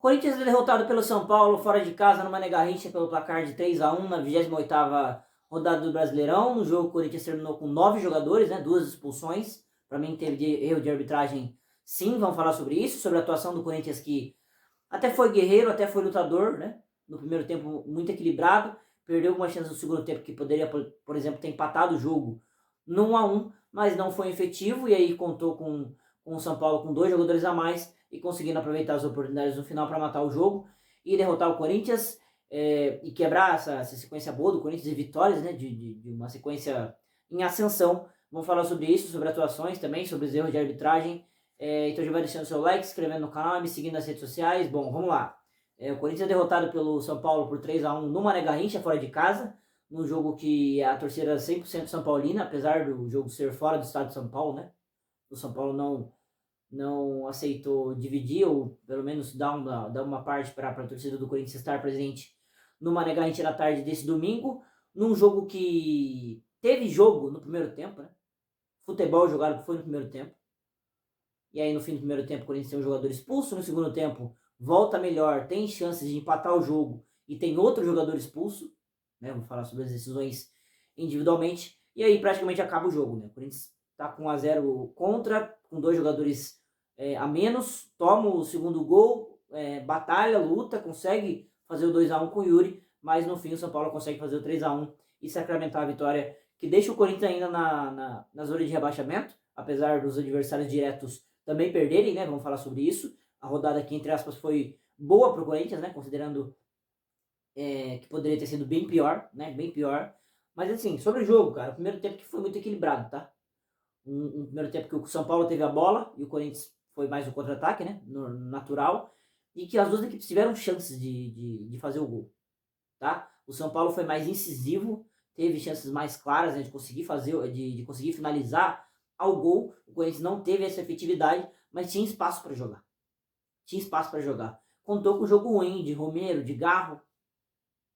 Corinthians é derrotado pelo São Paulo fora de casa no Mané Garrincha pelo placar de 3-1 na 28ª rodada do Brasileirão. No jogo, o Corinthians terminou com 9 jogadores, né, 2 expulsões. Para mim teve erro de arbitragem, sim, vamos falar sobre isso, sobre a atuação do Corinthians, que até foi guerreiro, até foi lutador, né? No primeiro tempo muito equilibrado, perdeu algumas chances no segundo tempo que poderia, por exemplo, ter empatado o jogo no 1-1, mas não foi efetivo, e aí contou com o São Paulo com 2 jogadores a mais e conseguindo aproveitar as oportunidades no final para matar o jogo e derrotar o Corinthians, e quebrar essa sequência boa do Corinthians de vitórias, né, de uma sequência em ascensão. Vamos falar sobre isso, sobre atuações também, sobre os erros de arbitragem. Então já vai deixando seu like, se inscrevendo no canal e me seguindo nas redes sociais. Bom, vamos lá. O Corinthians é derrotado pelo São Paulo por 3-1 no Mané Garrincha, fora de casa, num jogo que a torcida era 100% São Paulina, apesar do jogo ser fora do estado de São Paulo, né? O São Paulo não aceitou dividir, ou pelo menos dar uma parte para a torcida do Corinthians estar presente no Mané Garrincha na tarde desse domingo, num jogo que teve jogo no primeiro tempo, né? Futebol jogado que foi no primeiro tempo. E aí no fim do primeiro tempo o Corinthians tem um jogador expulso, no segundo tempo volta melhor, tem chances de empatar o jogo e tem outro jogador expulso, né? Vamos falar sobre as decisões individualmente, e aí praticamente acaba o jogo, né? O Corinthians está com 1-0 contra, com 2 jogadores a menos, toma o segundo gol, batalha, luta, consegue fazer o 2-1 com o Yuri, mas no fim o São Paulo consegue fazer o 3-1 e sacramentar a vitória, que deixa o Corinthians ainda na zona de rebaixamento, apesar dos adversários diretos também perderem, né? Vamos falar sobre isso. A rodada aqui, entre aspas, foi boa para o Corinthians, né? Considerando que poderia ter sido bem pior, né? Bem pior. Mas assim, sobre o jogo, cara, o primeiro tempo que foi muito equilibrado, tá? Um primeiro tempo que o São Paulo teve a bola e o Corinthians foi mais um contra-ataque, né? Natural. E que as duas equipes tiveram chances de fazer o gol, tá? O São Paulo foi mais incisivo, teve chances mais claras, né, de conseguir fazer, de conseguir finalizar ao gol. O Corinthians não teve essa efetividade, mas tinha espaço para jogar. Tinha espaço para jogar. Contou com o jogo ruim de Romero, de Garro,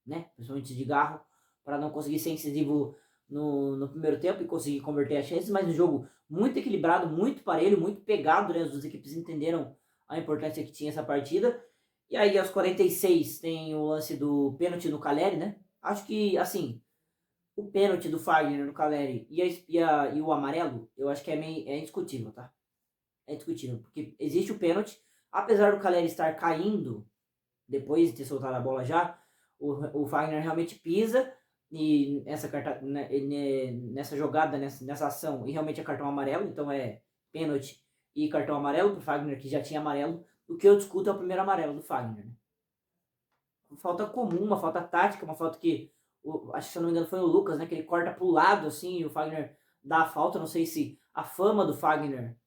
né? Principalmente de Garro, para não conseguir ser incisivo no primeiro tempo e conseguir converter as chances, mas um jogo muito equilibrado, muito parelho, muito pegado, né? As duas equipes entenderam a importância que tinha essa partida. E aí, aos 46, tem o lance do pênalti no Caleri, né? Acho que, assim, o pênalti do Fagner no Caleri e o amarelo, eu acho que é indiscutível, tá? É indiscutível, porque existe o pênalti, apesar do Caleri estar caindo, depois de ter soltado a bola já, o Fagner realmente pisa e nessa jogada, nessa ação, e realmente é cartão amarelo, então é pênalti e cartão amarelo pro Fagner, que já tinha amarelo. O que eu discuto é o primeiro amarelo do Fagner, né? Uma falta comum, uma falta tática, uma falta que, acho que se eu não me engano foi o Lucas, né, que ele corta pro lado, assim, e o Fagner dá a falta. Não sei se a fama do Fagner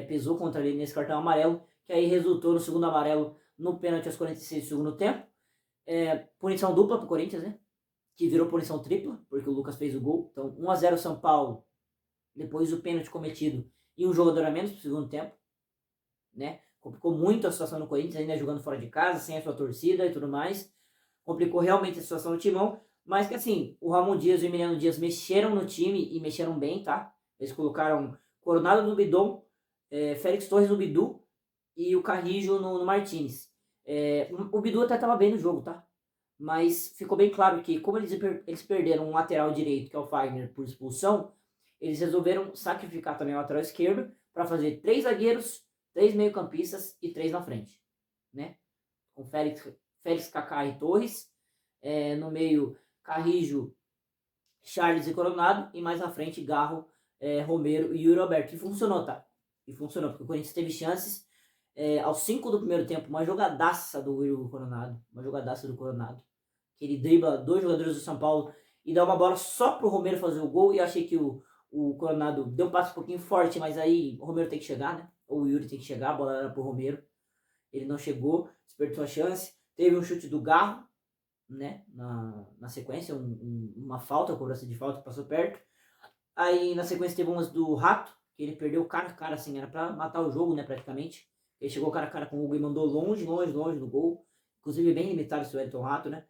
pesou contra ele nesse cartão amarelo, que aí resultou no segundo amarelo no pênalti aos 46 do segundo tempo. Punição dupla pro Corinthians, né, que virou punição tripla, porque o Lucas fez o gol. Então 1-0 São Paulo, depois do pênalti cometido e um jogador a menos pro segundo tempo, né? Complicou muito a situação no Corinthians, ainda jogando fora de casa, sem a sua torcida e tudo mais. Complicou realmente a situação do Timão, mas que assim, o Ramon Dias e o Emiliano Dias mexeram no time e mexeram bem, tá? Eles colocaram Coronado no Bidon, Félix Torres no Bidu e o Carrijo no Martins. O Bidu até estava bem no jogo, tá? Mas ficou bem claro que, como eles perderam um lateral direito, que é o Fagner, por expulsão, eles resolveram sacrificar também o lateral esquerdo para fazer 3 zagueiros, 3 meio-campistas e 3 na frente, né? Com Félix, Kaká e Torres, no meio Carrijo, Charles e Coronado, e mais na frente Garro, Romero e Yuri Alberto. E funcionou, tá? E funcionou, porque o Corinthians teve chances. Aos 5 do primeiro tempo, uma jogadaça do Yuri Coronado, que ele dribla 2 jogadores do São Paulo e dá uma bola só pro Romero fazer o gol. E eu achei que o Coronado deu um passo um pouquinho forte, mas aí o Romero tem que chegar, né? Ou o Yuri tem que chegar, a bola era pro Romero. Ele não chegou, desperdiçou a chance. Teve um chute do Garro, né? Na sequência, uma falta, cobrança de falta que passou perto. Aí na sequência teve umas do Rato, que ele perdeu cara a cara, assim, era pra matar o jogo, né, praticamente. Ele chegou cara a cara com o Hugo e mandou longe no gol. Inclusive bem limitado esse Wellington Rato, né?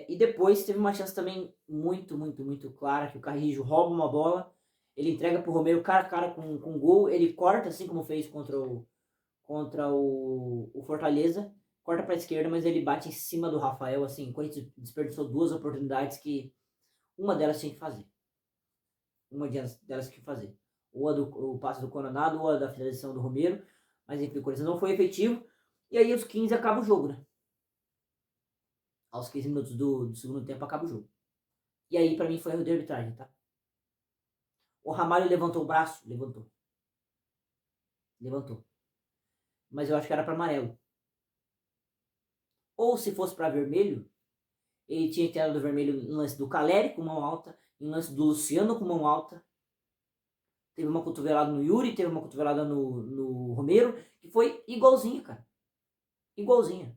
E depois teve uma chance também muito clara, que o Carrijo rouba uma bola, ele entrega pro Romero cara a cara com o gol, ele corta, assim como fez contra contra o Fortaleza. Corta pra esquerda, mas ele bate em cima do Rafael, assim. O Corinthians desperdiçou duas oportunidades que uma delas tinha que fazer. Uma delas tinha que fazer. Ou o passe do Coronado, ou a da finalização do Romero. Mas enfim, o Corinthians não foi efetivo. E aí, aos 15 acaba o jogo, né? Aos 15 minutos do segundo tempo acaba o jogo. E aí, pra mim, foi erro de arbitragem, tá? O Ramalho levantou o braço? Levantou. Levantou. Mas eu acho que era pra amarelo. Ou se fosse pra vermelho, ele tinha que ter dado vermelho no lance do Caleri com mão alta, no lance do Luciano com mão alta. Teve uma cotovelada no Yuri, teve uma cotovelada no Romero, que foi igualzinha, cara. Igualzinha.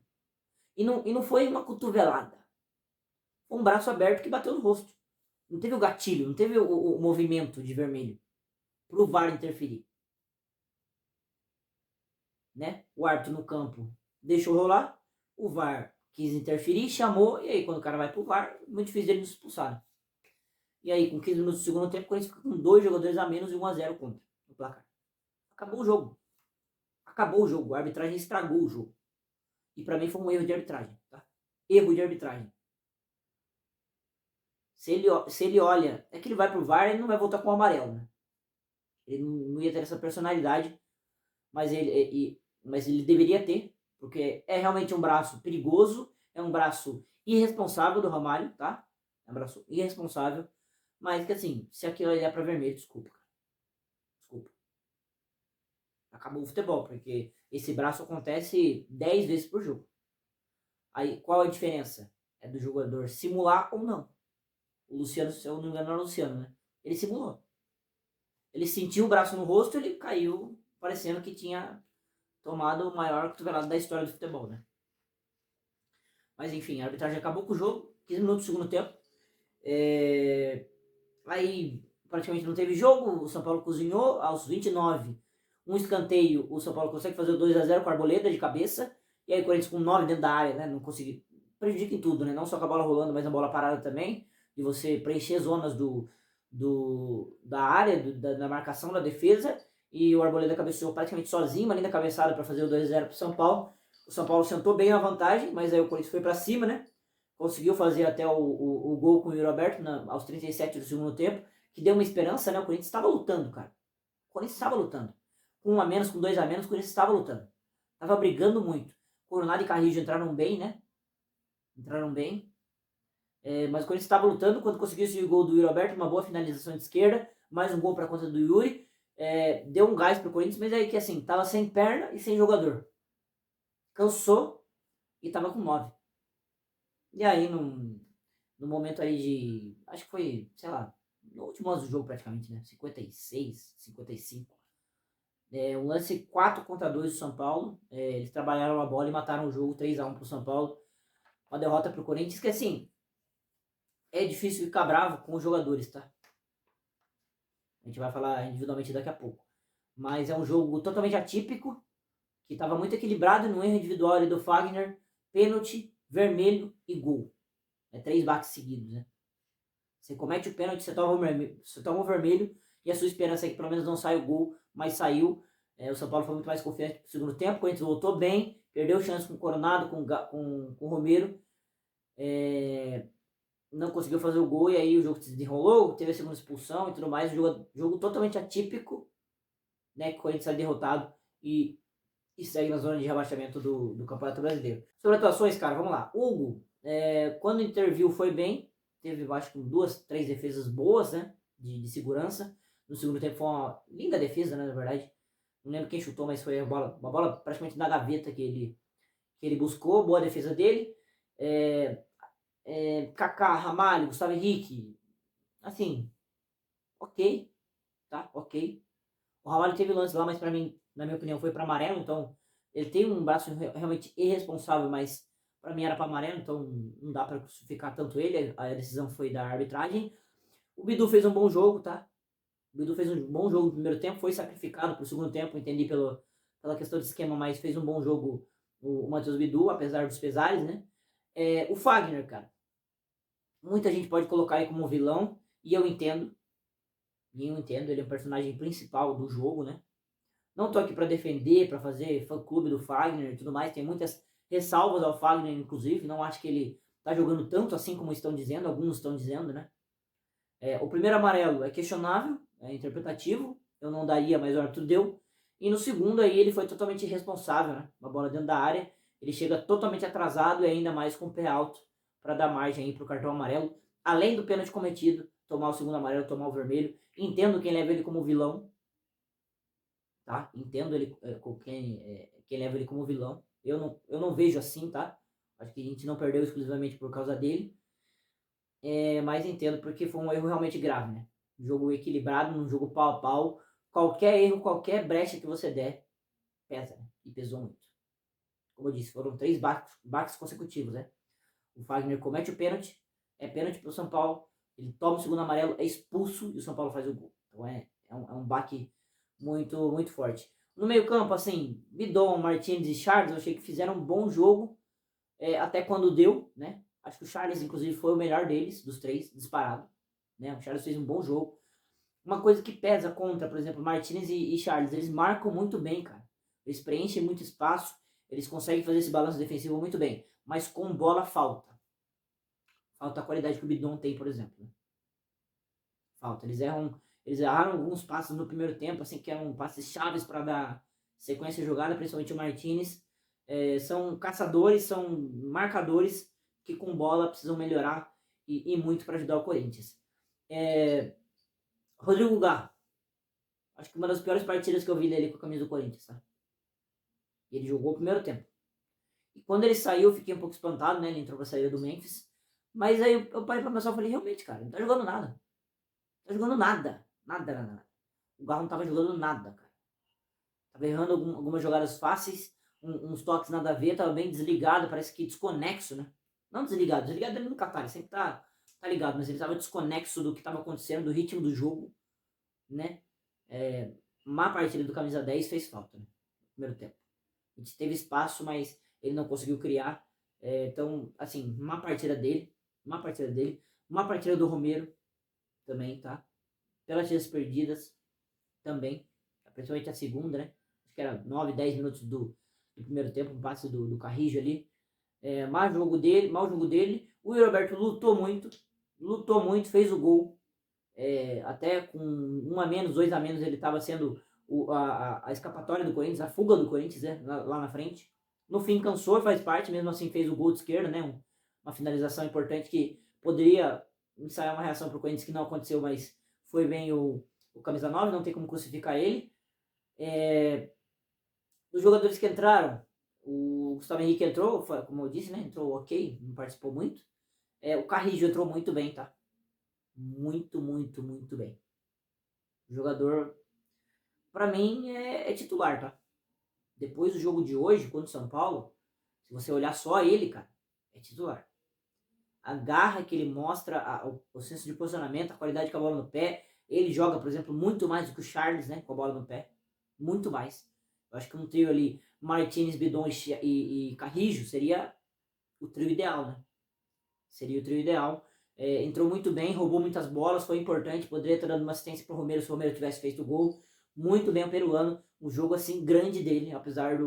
E não foi uma cotovelada. Foi um braço aberto que bateu no rosto. Não teve o gatilho, não teve o movimento de vermelho pro VAR interferir. Né? O árbitro no campo deixou rolar, o VAR quis interferir, chamou, e aí quando o cara vai pro VAR, muito difícil dele nos expulsar. E aí, com 15 minutos do segundo tempo, o Corinthians fica com 2 jogadores a menos e 1-0 contra no placar. Acabou o jogo. Acabou o jogo. A arbitragem estragou o jogo. E pra mim foi um erro de arbitragem. Tá? Erro de arbitragem. Se ele olha, é que ele vai pro VAR, ele não vai voltar com o amarelo, né? Ele não ia ter essa personalidade, mas ele deveria ter, porque é realmente um braço perigoso, é um braço irresponsável do Ramalho, tá? É um braço irresponsável, mas que assim, se aquilo ali é pra vermelho, desculpa, cara. Desculpa. Acabou o futebol, porque esse braço acontece 10 vezes por jogo. Aí, qual é a diferença? É do jogador simular ou não. O Luciano, se eu não me engano, era o Luciano, né? Ele simulou. Ele sentiu o braço no rosto, ele caiu, parecendo que tinha tomado o maior cotovelado da história do futebol, né? Mas enfim, a arbitragem acabou com o jogo, 15 minutos do segundo tempo. Aí praticamente não teve jogo, o São Paulo cozinhou aos 29. Um escanteio, o São Paulo consegue fazer o 2-0 com a Arboleda de cabeça. E aí o Corinthians com 9 dentro da área, né? Não conseguiu. Prejudica em tudo, né? Não só com a bola rolando, mas a bola parada também. De você preencher zonas da área, da marcação, da defesa. E o Arboleda cabeceou praticamente sozinho, uma linda cabeçada para fazer o 2-0 pro São Paulo. O São Paulo sentou bem a vantagem, mas aí o Corinthians foi para cima, né? Conseguiu fazer até o gol com o Yuri Alberto aos 37 do segundo tempo, que deu uma esperança, né? O Corinthians estava lutando, cara. O Corinthians estava lutando. Com 1 a menos, com 2 a menos, o Corinthians estava lutando. Estava brigando muito. Coronado e Carrillo entraram bem, né? Entraram bem. Mas o Corinthians estava lutando quando conseguiu esse gol do Yuri Alberto, uma boa finalização de esquerda, mais um gol para conta do Yuri. Deu um gás pro Corinthians, mas aí que assim, tava sem perna e sem jogador. Cansou e tava com 9. E aí, no momento aí de. Acho que foi, sei lá, no último lance do jogo praticamente, né? 56, 55. Um lance 4-2 do São Paulo. Eles trabalharam a bola e mataram o jogo 3-1 pro São Paulo. Uma derrota pro Corinthians que assim. É difícil ficar bravo com os jogadores, tá? A gente vai falar individualmente daqui a pouco. Mas é um jogo totalmente atípico, que estava muito equilibrado no erro individual ali do Fagner, pênalti, vermelho e gol. 3 bates seguidos, né? Você comete o pênalti, você toma o vermelho e a sua esperança é que pelo menos não saia o gol, mas saiu. O São Paulo foi muito mais confiante no segundo tempo, o Corinthians voltou bem, perdeu chance com o Coronado, com o Romero. Não conseguiu fazer o gol e aí o jogo se desenrolou, teve a segunda expulsão e tudo mais. Um jogo totalmente atípico, né? Que o Corinthians sai derrotado e segue na zona de rebaixamento do Campeonato Brasileiro. Sobre atuações, cara, vamos lá. Hugo, quando interviu foi bem, teve acho que 2, 3 defesas boas, né? De segurança. No segundo tempo foi uma linda defesa, né? Na verdade. Não lembro quem chutou, mas foi uma bola praticamente na gaveta que ele buscou. Boa defesa dele. Kaká, Ramalho, Gustavo Henrique. Assim, ok. Tá? Ok. O Ramalho teve lance lá, mas pra mim, na minha opinião, foi para amarelo. Então, ele tem um braço realmente irresponsável, mas para mim era para amarelo. Então, não dá para crucificar tanto ele. A decisão foi da arbitragem. O Bidu fez um bom jogo, tá? O Bidu fez um bom jogo no primeiro tempo. Foi sacrificado pro segundo tempo, entendi pela questão de esquema, mas fez um bom jogo o Matheus Bidu, apesar dos pesares, né? O Fagner, cara. Muita gente pode colocar ele como vilão, e eu entendo. Ele é um personagem principal do jogo, né? Não tô aqui para defender, para fazer fã-clube do Fagner e tudo mais. Tem muitas ressalvas ao Fagner, inclusive. Não acho que ele tá jogando tanto assim como estão dizendo. Alguns estão dizendo, né? O primeiro amarelo é questionável, é interpretativo. Eu não daria, mas o Arthur deu. E no segundo aí ele foi totalmente irresponsável, né? Uma bola dentro da área. Ele chega totalmente atrasado e ainda mais com o pé alto para dar margem aí pro cartão amarelo. Além do pênalti cometido, tomar o segundo amarelo, tomar o vermelho. Entendo quem leva ele como vilão, tá? Entendo ele, quem leva ele como vilão. Eu não vejo assim, tá? Acho que a gente não perdeu exclusivamente por causa dele. Mas entendo porque foi um erro realmente grave, né? Um jogo equilibrado, num jogo pau a pau. Qualquer erro, qualquer brecha que você der, pesa, né? E pesou muito. Como eu disse, foram 3 baques consecutivos, né? O Fagner comete o pênalti, é pênalti pro São Paulo, ele toma o segundo amarelo, é expulso e o São Paulo faz o gol. Então é um baque muito, muito forte. No meio campo, assim, Bidon, Martins e Charles, eu achei que fizeram um bom jogo, até quando deu, né? Acho que o Charles, inclusive, foi o melhor deles, dos 3, disparado. Né? O Charles fez um bom jogo. Uma coisa que pesa contra, por exemplo, Martinez e Charles, eles marcam muito bem, cara. Eles preenchem muito espaço, eles conseguem fazer esse balanço defensivo muito bem. Mas com bola falta. Falta a qualidade que o Bidon tem, por exemplo. Né? Falta. Eles erraram alguns passos no primeiro tempo, assim, que eram passes chaves para dar sequência de jogada, principalmente o Martinez. São caçadores, são marcadores que com bola precisam melhorar e muito para ajudar o Corinthians. Rodrigo Garro. Acho que uma das piores partidas que eu vi dele com a camisa do Corinthians, tá? Ele jogou o primeiro tempo. E quando ele saiu, eu fiquei um pouco espantado, né? Ele entrou pra saída do Memphis. Mas aí eu parei pra pensar e falei, realmente, cara, não tá jogando nada. Não tá jogando nada. Nada, nada, nada. O Garro não tava jogando nada, cara. Tava errando algumas jogadas fáceis, uns toques nada a ver, tava bem desligado, parece que desconexo, né? Não desligado, desligado ele nunca tá, ele sempre tá ligado, mas ele tava desconexo do que tava acontecendo, do ritmo do jogo, né? Má partida do camisa 10 fez falta, né? No primeiro tempo. A gente teve espaço, mas ele não conseguiu criar. Então, assim, má partida dele. Má partida dele. Má partida do Romero também, tá? Pelas chances perdidas também. Principalmente a segunda, né? Acho que era 9, 10 minutos do primeiro tempo, um passe do Carrijo ali. Mau jogo dele. O Roberto lutou muito, fez o gol. Até com 1 a menos, 2 a menos, ele estava sendo a escapatória do Corinthians, a fuga do Corinthians, né, lá na frente. No fim cansou e faz parte, mesmo assim fez o gol de esquerda, né, uma finalização importante que poderia ensaiar uma reação para o Corinthians que não aconteceu, mas foi bem o camisa 9, não tem como crucificar ele. Dos jogadores que entraram, o Gustavo Henrique entrou, como eu disse, né, entrou ok, não participou muito. O Carrijo entrou muito bem, tá? Muito, muito, muito bem. O jogador, pra mim, é titular, tá? Depois do jogo de hoje contra o São Paulo, se você olhar só ele, cara, é titular. A garra que ele mostra, o senso de posicionamento, a qualidade com a bola no pé. Ele joga, por exemplo, muito mais do que o Charles, né? Com a bola no pé. Muito mais. Eu acho que um trio ali, Martins, Bidon e Carrijo, seria o trio ideal, né? Seria o trio ideal. Entrou muito bem, roubou muitas bolas, foi importante. Poderia ter dado uma assistência pro Romero se o Romero tivesse feito o gol. Muito bem o peruano. Um jogo assim grande dele, apesar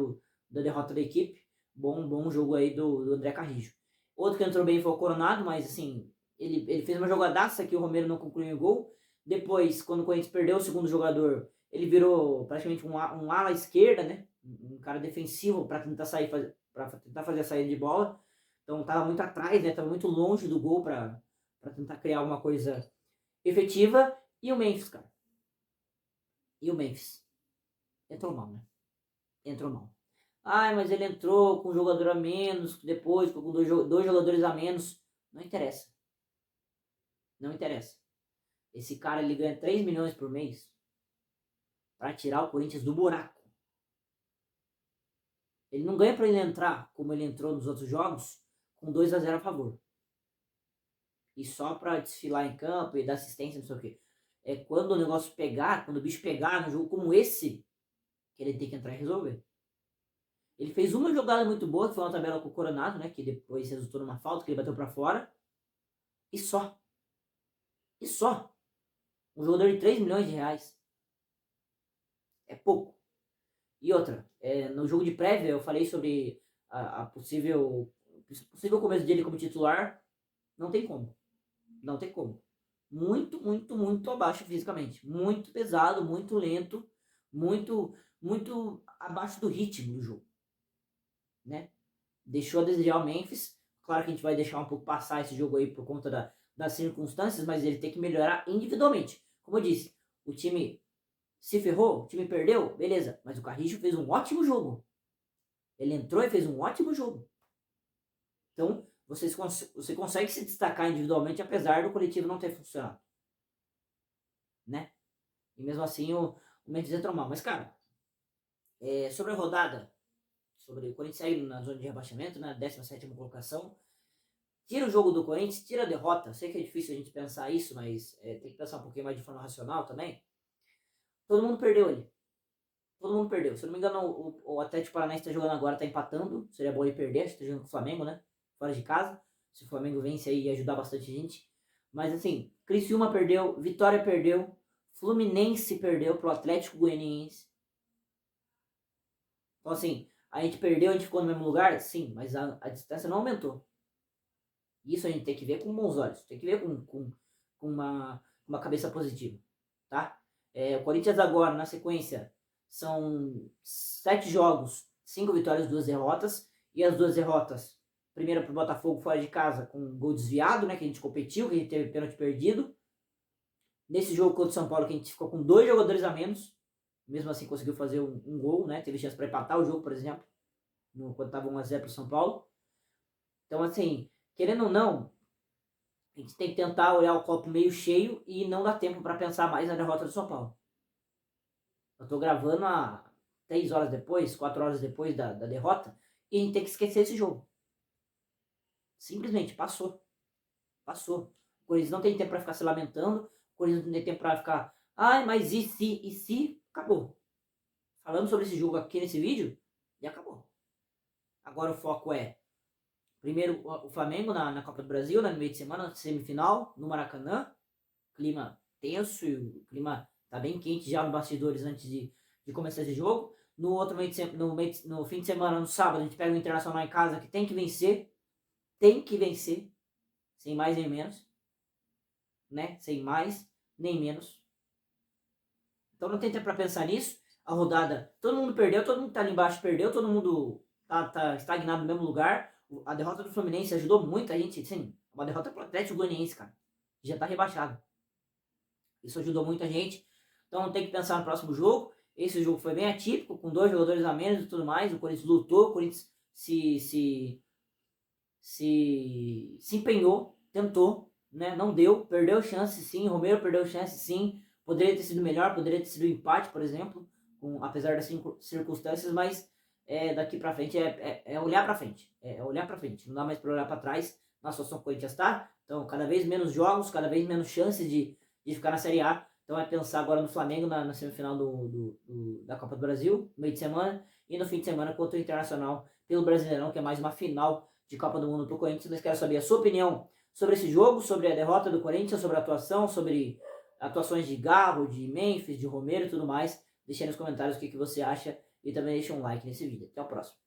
da derrota da equipe. Bom jogo aí do André Carrijo. Outro que entrou bem foi o Coronado, mas assim, ele fez uma jogadaça que o Romero não concluiu o gol. Depois, quando o Corinthians perdeu o segundo jogador, ele virou praticamente um ala esquerda, né? Um cara defensivo para tentar tentar fazer a saída de bola. Então tava muito atrás, né? Tava muito longe do gol para tentar criar alguma coisa efetiva. E o Memphis, cara. E o Memphis. Entrou mal, né? Entrou mal. Ai, mas ele entrou com um jogador a menos, depois com dois jogadores a menos. Não interessa. Não interessa. Esse cara ele ganha 3 milhões por mês para tirar o Corinthians do buraco. Ele não ganha para ele entrar como ele entrou nos outros jogos com 2-0 a favor. E só para desfilar em campo e dar assistência, não sei o quê. É quando o negócio pegar, quando o bicho pegar num jogo como esse, que ele tem que entrar e resolver. Ele fez uma jogada muito boa, que foi uma tabela com o Coronado, né? Que depois resultou numa falta, que ele bateu para fora. E só. E só. Um jogador de 3 milhões de reais. É pouco. E outra, no jogo de prévia eu falei sobre a possível começo dele como titular. Não tem como. Não tem como. Muito, muito, muito abaixo fisicamente. Muito pesado, muito lento, muito, muito abaixo do ritmo do jogo, né? Deixou a desejar o Memphis. Claro que a gente vai deixar um pouco passar esse jogo aí por conta das circunstâncias, mas ele tem que melhorar individualmente. Como eu disse, o time se ferrou, o time perdeu, beleza. Mas o Carrillo fez um ótimo jogo. Ele entrou e fez um ótimo jogo. Então, você consegue se destacar individualmente, apesar do coletivo não ter funcionado, né? E mesmo assim, o Memphis entrou mal. Mas, cara, sobre a rodada, sobre o Corinthians sair na zona de rebaixamento, na 17ª colocação, tira o jogo do Corinthians, tira a derrota. Sei que é difícil a gente pensar isso, mas tem que pensar um pouquinho mais de forma racional também. Todo mundo perdeu ali. Todo mundo perdeu. Se eu não me engano, o Atlético Paranaense está jogando agora, está empatando. Seria bom ele perder, está jogando com o Flamengo, né? Fora de casa. Se o Flamengo vence aí, ia ajudar bastante gente. Mas assim, Criciúma perdeu, Vitória perdeu, Fluminense perdeu pro Atlético Goianiense. Então assim, a gente perdeu, a gente ficou no mesmo lugar? Sim, mas a distância não aumentou. Isso a gente tem que ver com bons olhos, tem que ver com uma cabeça positiva, tá? O Corinthians agora, na sequência, são 7 jogos, 5 vitórias, 2 derrotas, e as 2 derrotas, primeira pro Botafogo fora de casa, com um gol desviado, né, que a gente competiu, que a gente teve pênalti perdido. Nesse jogo contra o São Paulo, que a gente ficou com 2 jogadores a menos, mesmo assim conseguiu fazer um gol, né, teve chance para empatar o jogo, por exemplo, quando estava 1-0 pro São Paulo. Então, assim, querendo ou não, a gente tem que tentar olhar o copo meio cheio e não dar tempo para pensar mais na derrota do São Paulo. Eu tô gravando há 3 horas depois, 4 horas depois da derrota, e a gente tem que esquecer esse jogo. Simplesmente, passou. Passou. O Corinthians não tem tempo para ficar se lamentando, o Corinthians não tem tempo para ficar, ai, mas e se, acabou. Falando sobre esse jogo aqui nesse vídeo, e acabou. Agora o foco é primeiro o Flamengo na Copa do Brasil, no meio de semana, semifinal, no Maracanã. Clima tenso e o clima tá bem quente já nos bastidores antes de começar esse jogo. No outro no fim de semana, no sábado, a gente pega o Internacional em casa que tem que vencer. Tem que vencer. Sem mais nem menos. Né? Sem mais nem menos. Então não tem tempo para pensar nisso. A rodada, todo mundo perdeu, todo mundo que tá ali embaixo perdeu, todo mundo tá estagnado no mesmo lugar. A derrota do Fluminense ajudou muito a gente, sim. Uma derrota pro Atlético Goianiense, cara. Já tá rebaixado. Isso ajudou muita gente. Então tem que pensar no próximo jogo. Esse jogo foi bem atípico, com 2 jogadores a menos e tudo mais. O Corinthians lutou, o Corinthians se empenhou, tentou, né? Não deu, perdeu chance sim. Romero perdeu chance sim. Poderia ter sido melhor, poderia ter sido um empate, por exemplo, apesar das circunstâncias, mas daqui pra frente é olhar pra frente. É olhar pra frente. Não dá mais pra olhar pra trás na situação que o Corinthians tá. Então, cada vez menos jogos, cada vez menos chances de ficar na Série A. Então é pensar agora no Flamengo na semifinal da Copa do Brasil, no meio de semana, e no fim de semana contra o Internacional pelo Brasileirão, que é mais uma final de Copa do Mundo pro Corinthians. Mas quero saber a sua opinião sobre esse jogo, sobre a derrota do Corinthians, sobre a atuação, sobre atuações de Garro, de Memphis, de Romero e tudo mais. Deixe aí nos comentários o que você acha e também deixe um like nesse vídeo. Até o próximo.